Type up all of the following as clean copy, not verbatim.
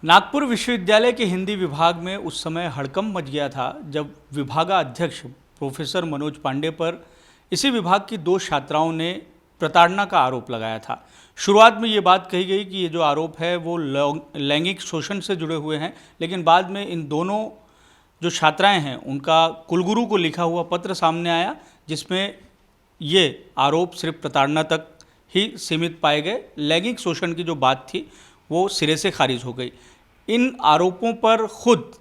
नागपुर विश्वविद्यालय के हिंदी विभाग में उस समय हड़कंप मच गया था जब विभागाध्यक्ष प्रोफेसर मनोज पांडे पर इसी विभाग की दो छात्राओं ने प्रताड़ना का आरोप लगाया था। शुरुआत में ये बात कही गई कि ये जो आरोप है वो लैंगिक शोषण से जुड़े हुए हैं, लेकिन बाद में इन दोनों जो छात्राएं हैं उनका कुलगुरु को लिखा हुआ पत्र सामने आया, जिसमें ये आरोप सिर्फ प्रताड़ना तक ही सीमित पाए गए। लैंगिक शोषण की जो बात थी वो सिरे से खारिज हो गई। इन आरोपों पर खुद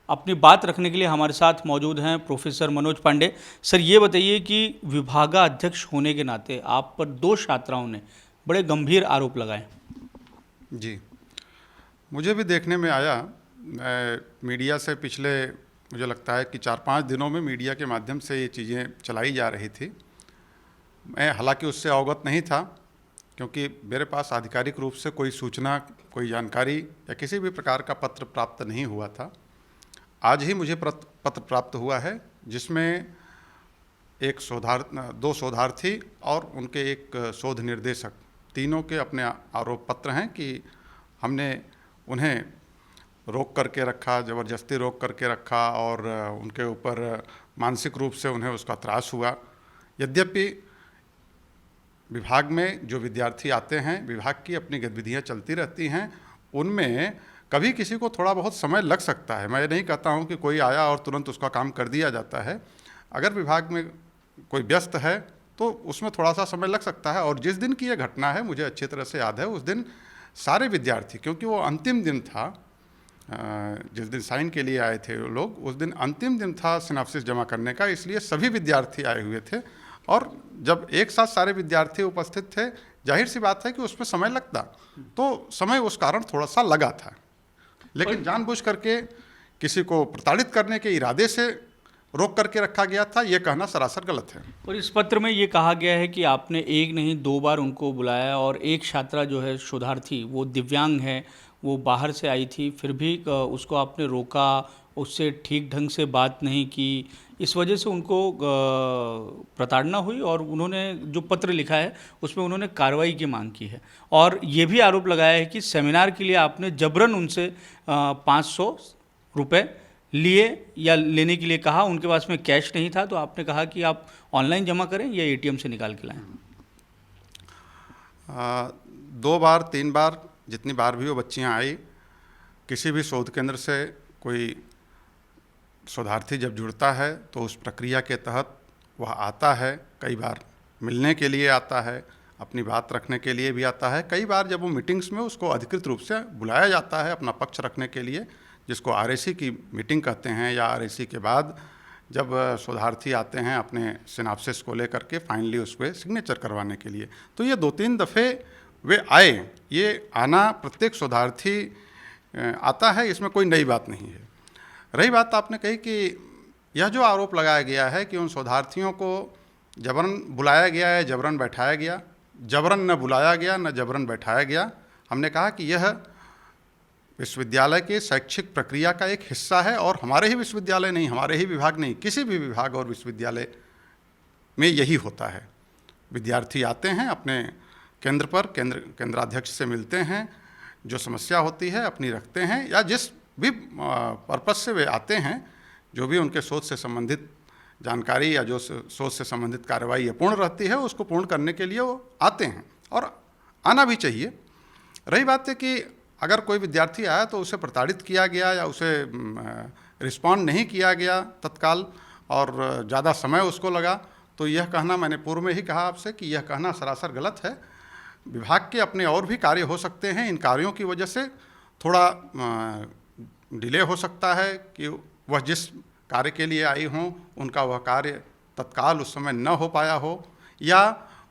अपनी बात रखने के लिए हमारे साथ मौजूद हैं प्रोफेसर मनोज पांडे। सर, ये बताइए कि विभागाध्यक्ष होने के नाते आप पर दो छात्राओं ने बड़े गंभीर आरोप लगाए। जी, मुझे भी देखने में आया। मीडिया से पिछले मुझे लगता है कि 4-5 दिनों में मीडिया के माध्यम से ये चीज़ें चलाई जा रही थी। मैं हालांकि उससे अवगत नहीं था, क्योंकि मेरे पास आधिकारिक रूप से कोई सूचना, कोई जानकारी या किसी भी प्रकार का पत्र प्राप्त नहीं हुआ था। आज ही मुझे पत्र प्राप्त हुआ है, जिसमें दो शोधार्थी और उनके एक शोध निर्देशक, तीनों के अपने आरोप पत्र हैं कि हमने उन्हें रोक करके रखा, ज़बरदस्ती रोक करके रखा और उनके ऊपर मानसिक रूप से उन्हें उसका त्रास हुआ। यद्यपि विभाग में जो विद्यार्थी आते हैं, विभाग की अपनी गतिविधियां चलती रहती हैं, उनमें कभी किसी को थोड़ा बहुत समय लग सकता है। मैं नहीं कहता हूं कि कोई आया और तुरंत उसका काम कर दिया जाता है। अगर विभाग में कोई व्यस्त है तो उसमें थोड़ा सा समय लग सकता है। और जिस दिन की ये घटना है, मुझे अच्छी तरह से याद है, उस दिन सारे विद्यार्थी, क्योंकि वो अंतिम दिन था, जिस दिन साइन के लिए आए थे वो लोग, उस दिन अंतिम दिन था सिनॉप्सिस जमा करने का, इसलिए सभी विद्यार्थी आए हुए थे। और जब एक साथ सारे विद्यार्थी उपस्थित थे, जाहिर सी बात है कि उसमें समय लगता, तो समय उस कारण थोड़ा सा लगा था। लेकिन जानबूझ करके किसी को प्रताड़ित करने के इरादे से रोक करके रखा गया था, ये कहना सरासर गलत है। और इस पत्र में ये कहा गया है कि आपने एक नहीं दो बार उनको बुलाया, और एक छात्रा जो है शोधार्थी, वो दिव्यांग है, वो बाहर से आई थी, फिर भी उसको आपने रोका, उससे ठीक ढंग से बात नहीं की। इस वजह से उनको प्रताड़ना हुई और उन्होंने जो पत्र लिखा है उसमें उन्होंने कार्रवाई की मांग की है। और ये भी आरोप लगाया है कि सेमिनार के लिए आपने जबरन उनसे 500 रुपये लिए या लेने के लिए कहा। उनके पास में कैश नहीं था, तो आपने कहा कि आप ऑनलाइन जमा करें या एटीएम से निकाल के लाएं। 2 बार 3 बार, जितनी बार भी वो बच्चियाँ आई, किसी भी शोध केंद्र से कोई शोधार्थी जब जुड़ता है तो उस प्रक्रिया के तहत वह आता है। कई बार मिलने के लिए आता है, अपनी बात रखने के लिए भी आता है। कई बार जब वो मीटिंग्स में उसको अधिकृत रूप से बुलाया जाता है अपना पक्ष रखने के लिए, जिसको आरएसी की मीटिंग कहते हैं, या आरएसी के बाद जब शोधार्थी आते हैं अपने सिनॉप्सिस को लेकर के फाइनली उस पर सिग्नेचर करवाने के लिए, तो ये 2-3 दफ़े वे आए। ये आना प्रत्येक शोधार्थी आता है, इसमें कोई नई बात नहीं है। रही बात आपने कही कि यह जो आरोप लगाया गया है कि उन शोधार्थियों को जबरन बुलाया गया है, जबरन बैठाया गया, जबरन न बुलाया गया न जबरन बैठाया गया। हमने कहा कि यह विश्वविद्यालय के शैक्षिक प्रक्रिया का एक हिस्सा है, और हमारे ही विश्वविद्यालय नहीं, हमारे ही विभाग नहीं, किसी भी विभाग और विश्वविद्यालय में यही होता है। विद्यार्थी आते हैं अपने केंद्र पर, केंद्राध्यक्ष से मिलते हैं, जो समस्या होती है अपनी रखते हैं, या जिस भी पर्पस से वे आते हैं, जो भी उनके शोध से संबंधित जानकारी या जो शोध से संबंधित कार्रवाई अपूर्ण रहती है, उसको पूर्ण करने के लिए वो आते हैं, और आना भी चाहिए। रही बात है कि अगर कोई विद्यार्थी आया तो उसे प्रताड़ित किया गया या उसे रिस्पॉन्ड नहीं किया गया तत्काल, और ज़्यादा समय उसको लगा, तो यह कहना, मैंने पूर्व में ही कहा आपसे कि यह कहना सरासर गलत है। विभाग के अपने और भी कार्य हो सकते हैं, इन कार्यों की वजह से थोड़ा डिले हो सकता है कि वह जिस कार्य के लिए आई हों उनका वह कार्य तत्काल उस समय न हो पाया हो, या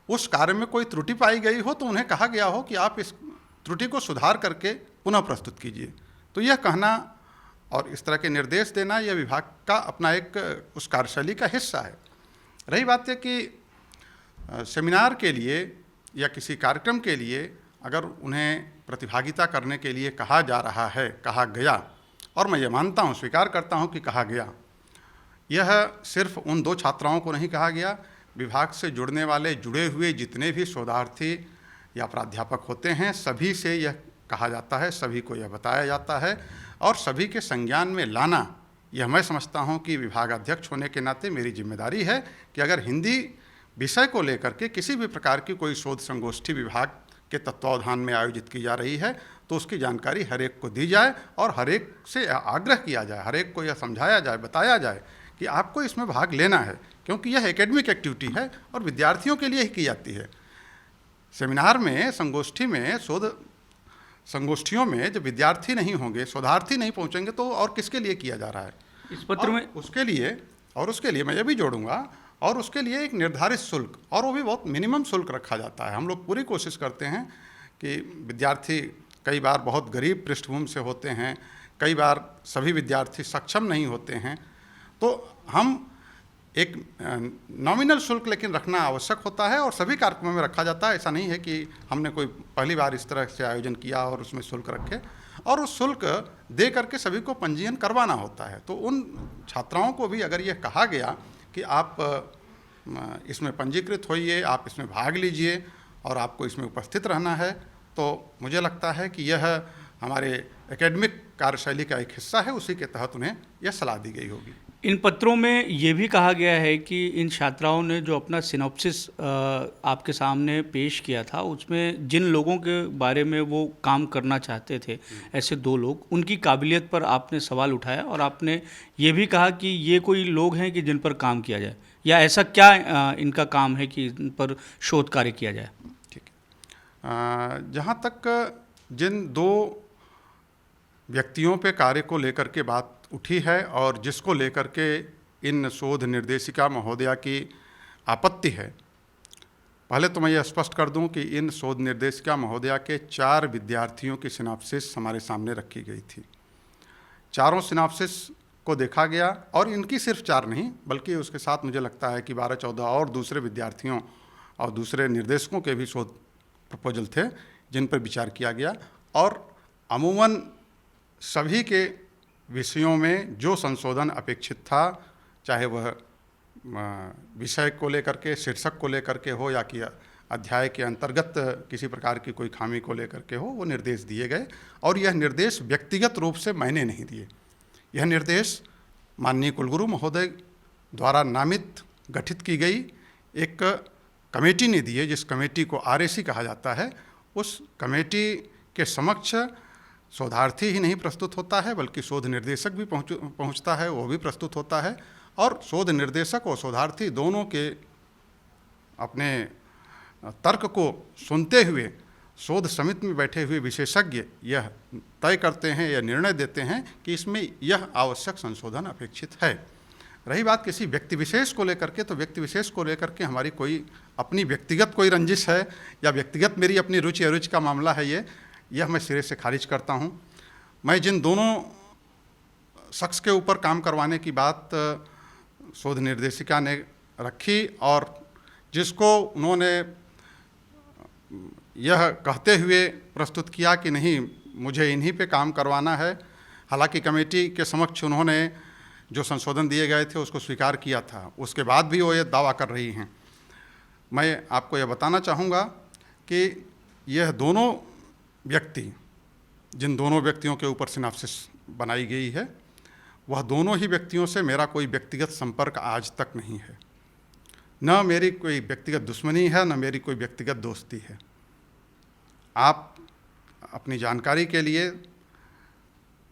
उस कार्य में कोई त्रुटि पाई गई हो तो उन्हें कहा गया हो कि आप इस त्रुटि को सुधार करके पुनः प्रस्तुत कीजिए। तो यह कहना और इस तरह के निर्देश देना, यह विभाग का अपना एक उस कार्यशैली का हिस्सा है। रही बात है कि सेमिनार के लिए या किसी कार्यक्रम के लिए अगर उन्हें प्रतिभागिता करने के लिए कहा जा रहा है, कहा गया, और मैं ये मानता हूँ, स्वीकार करता हूँ कि कहा गया, यह सिर्फ उन 2 छात्राओं को नहीं कहा गया, विभाग से जुड़ने वाले, जुड़े हुए जितने भी शोधार्थी या प्राध्यापक होते हैं, सभी से यह कहा जाता है, सभी को यह बताया जाता है और सभी के संज्ञान में लाना, यह मैं समझता हूँ कि विभागाध्यक्ष होने के नाते मेरी जिम्मेदारी है कि अगर हिंदी विषय को लेकर के किसी भी प्रकार की कोई शोध संगोष्ठी विभाग के तत्वावधान में आयोजित की जा रही है तो उसकी जानकारी हर एक को दी जाए और हर एक से आग्रह किया जाए, हर एक को यह समझाया जाए, बताया जाए कि आपको इसमें भाग लेना है, क्योंकि यह एकेडमिक एक्टिविटी है और विद्यार्थियों के लिए ही की जाती है। सेमिनार में, संगोष्ठी में, शोध संगोष्ठियों में जब विद्यार्थी नहीं होंगे, शोधार्थी नहीं पहुंचेंगे तो और किसके लिए किया जा रहा है? इस पत्र में उसके लिए मैं ये भी जोड़ूंगा, और उसके लिए एक निर्धारित शुल्क, और वो भी बहुत मिनिमम शुल्क रखा जाता है। हम लोग पूरी कोशिश करते हैं कि विद्यार्थी कई बार बहुत गरीब पृष्ठभूमि से होते हैं, कई बार सभी विद्यार्थी सक्षम नहीं होते हैं, तो हम एक नॉमिनल शुल्क लेकिन रखना आवश्यक होता है और सभी कार्यक्रमों में रखा जाता है। ऐसा नहीं है कि हमने कोई पहली बार इस तरह से आयोजन किया और उसमें शुल्क रखे, और उस शुल्क दे करके सभी को पंजीयन करवाना होता है। तो उन छात्राओं को भी अगर यह कहा गया कि आप इसमें पंजीकृत होइए, आप इसमें भाग लीजिए और आपको इसमें उपस्थित रहना है, तो मुझे लगता है कि यह हमारे एकेडमिक कार्यशैली का एक हिस्सा है, उसी के तहत उन्हें यह सलाह दी गई होगी। इन पत्रों में ये भी कहा गया है कि इन छात्राओं ने जो अपना सिनॉप्सिस आपके सामने पेश किया था, उसमें जिन लोगों के बारे में वो काम करना चाहते थे, ऐसे 2 लोग, उनकी काबिलियत पर आपने सवाल उठाया और आपने ये भी कहा कि ये कोई लोग हैं कि जिन पर काम किया जाए, या ऐसा क्या इनका काम है कि इन पर शोध कार्य किया जाए? ठीक है, जहाँ तक जिन 2 व्यक्तियों पे कार्य को लेकर के बात उठी है और जिसको लेकर के इन शोध निर्देशिका महोदया की आपत्ति है, पहले तो मैं ये स्पष्ट कर दूं कि इन शोध निर्देशिका महोदया के 4 विद्यार्थियों की सिनॉप्सिस हमारे सामने रखी गई थी। चारों सिनॉप्सिस को देखा गया और इनकी सिर्फ 4 नहीं बल्कि उसके साथ मुझे लगता है कि 12-14 और दूसरे विद्यार्थियों और दूसरे निर्देशकों के भी शोध प्रपोजल थे जिन पर विचार किया गया, और अमूमन सभी के विषयों में जो संशोधन अपेक्षित था, चाहे वह विषय को लेकर के, शीर्षक को लेकर के हो या कि अध्याय के अंतर्गत किसी प्रकार की कोई खामी को लेकर के हो, वो निर्देश दिए गए। और यह निर्देश व्यक्तिगत रूप से मैंने नहीं दिए, यह निर्देश माननीय कुलगुरु महोदय द्वारा नामित गठित की गई एक कमेटी ने दिए, जिस कमेटी को RAC कहा जाता है। उस कमेटी के समक्ष शोधार्थी ही नहीं प्रस्तुत होता है बल्कि शोध निर्देशक भी पहुंचता है, वो भी प्रस्तुत होता है, और शोध निर्देशक और शोधार्थी दोनों के अपने तर्क को सुनते हुए शोध समिति में बैठे हुए विशेषज्ञ यह तय करते हैं, यह निर्णय देते हैं कि इसमें यह आवश्यक संशोधन अपेक्षित है। रही बात किसी व्यक्ति विशेष को लेकर के, तो व्यक्ति विशेष को लेकर के हमारी कोई अपनी व्यक्तिगत कोई रंजिश है या व्यक्तिगत मेरी अपनी रुचि अरुचि का मामला है, यह मैं सिरे से खारिज करता हूँ। मैं जिन दोनों शख्स के ऊपर काम करवाने की बात शोध निर्देशिका ने रखी और जिसको उन्होंने यह कहते हुए प्रस्तुत किया कि नहीं मुझे इन्हीं पे काम करवाना है, हालांकि कमेटी के समक्ष उन्होंने जो संशोधन दिए गए थे उसको स्वीकार किया था, उसके बाद भी वो ये दावा कर रही हैं। मैं आपको यह बताना चाहूँगा कि यह दोनों व्यक्ति, जिन दोनों व्यक्तियों के ऊपर सिनॉप्सिस बनाई गई है, वह दोनों ही व्यक्तियों से मेरा कोई व्यक्तिगत संपर्क आज तक नहीं है, न मेरी कोई व्यक्तिगत दुश्मनी है, न मेरी कोई व्यक्तिगत दोस्ती है। आप अपनी जानकारी के लिए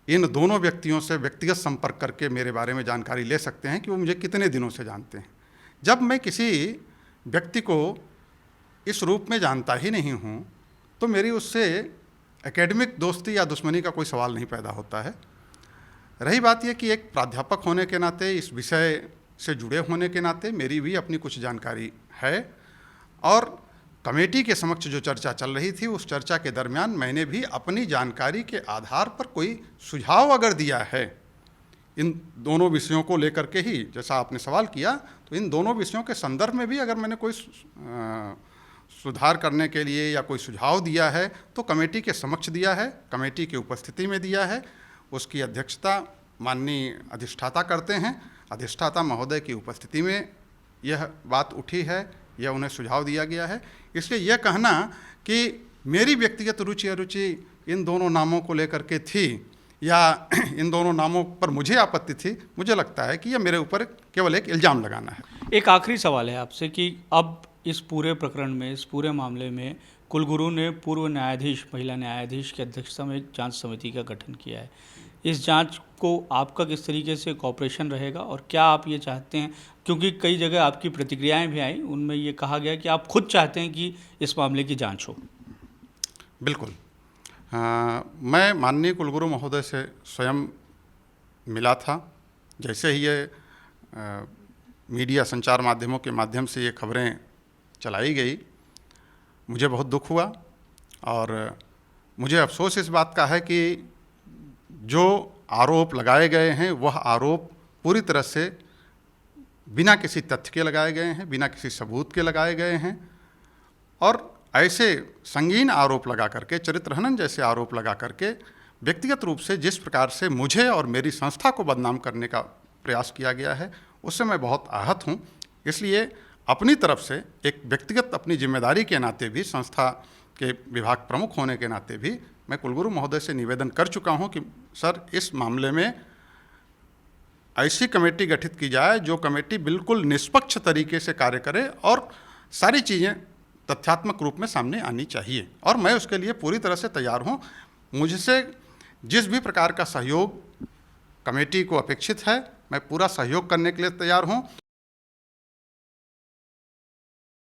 इन दोनों व्यक्तियों से व्यक्तिगत संपर्क करके मेरे बारे में जानकारी ले सकते हैं कि वो मुझे कितने दिनों से जानते हैं। जब मैं किसी व्यक्ति को इस रूप में जानता ही नहीं हूँ तो मेरी उससे एकेडमिक दोस्ती या दुश्मनी का कोई सवाल नहीं पैदा होता है। रही बात यह कि एक प्राध्यापक होने के नाते, इस विषय से जुड़े होने के नाते मेरी भी अपनी कुछ जानकारी है, और कमेटी के समक्ष जो चर्चा चल रही थी उस चर्चा के दरमियान मैंने भी अपनी जानकारी के आधार पर कोई सुझाव अगर दिया है इन दोनों विषयों को लेकर के ही, जैसा आपने सवाल किया, तो इन दोनों विषयों के संदर्भ में भी अगर मैंने कोई सुधार करने के लिए या कोई सुझाव दिया है तो कमेटी के समक्ष दिया है, कमेटी की उपस्थिति में दिया है। उसकी अध्यक्षता माननीय अधिष्ठाता करते हैं, अधिष्ठाता महोदय की उपस्थिति में यह बात उठी है, यह उन्हें सुझाव दिया गया है। इसलिए यह कहना कि मेरी व्यक्तिगत रुचि अरुचि इन दोनों नामों को लेकर के थी या इन दोनों नामों पर मुझे आपत्ति थी, मुझे लगता है कि यह मेरे ऊपर केवल एक इल्ज़ाम लगाना है। एक आखिरी सवाल है आपसे कि अब इस पूरे प्रकरण में, इस पूरे मामले में कुलगुरु ने पूर्व न्यायाधीश, महिला न्यायाधीश की अध्यक्षता में एक जांच समिति का गठन किया है। इस जांच को आपका किस तरीके से कॉपरेशन रहेगा और क्या आप ये चाहते हैं, क्योंकि कई जगह आपकी प्रतिक्रियाएं भी आई, उनमें ये कहा गया कि आप खुद चाहते हैं कि इस मामले की जांच हो? बिल्कुल। मैं माननीय कुलगुरु महोदय से स्वयं मिला था। जैसे ही ये मीडिया संचार माध्यमों के माध्यम से ये खबरें चलाई गई, मुझे बहुत दुख हुआ और मुझे अफसोस इस बात का है कि जो आरोप लगाए गए हैं वह आरोप पूरी तरह से बिना किसी तथ्य के लगाए गए हैं, बिना किसी सबूत के लगाए गए हैं और ऐसे संगीन आरोप लगा करके, चरित्र हनन जैसे आरोप लगा करके व्यक्तिगत रूप से जिस प्रकार से मुझे और मेरी संस्था को बदनाम करने का प्रयास किया गया है, उससे मैं बहुत आहत हूँ। इसलिए अपनी तरफ से एक व्यक्तिगत अपनी जिम्मेदारी के नाते भी, संस्था के विभाग प्रमुख होने के नाते भी मैं कुलगुरु महोदय से निवेदन कर चुका हूँ कि सर, इस मामले में ऐसी कमेटी गठित की जाए जो कमेटी बिल्कुल निष्पक्ष तरीके से कार्य करे और सारी चीज़ें तथ्यात्मक रूप में सामने आनी चाहिए और मैं उसके लिए पूरी तरह से तैयार हूँ। मुझसे जिस भी प्रकार का सहयोग कमेटी को अपेक्षित है, मैं पूरा सहयोग करने के लिए तैयार हूँ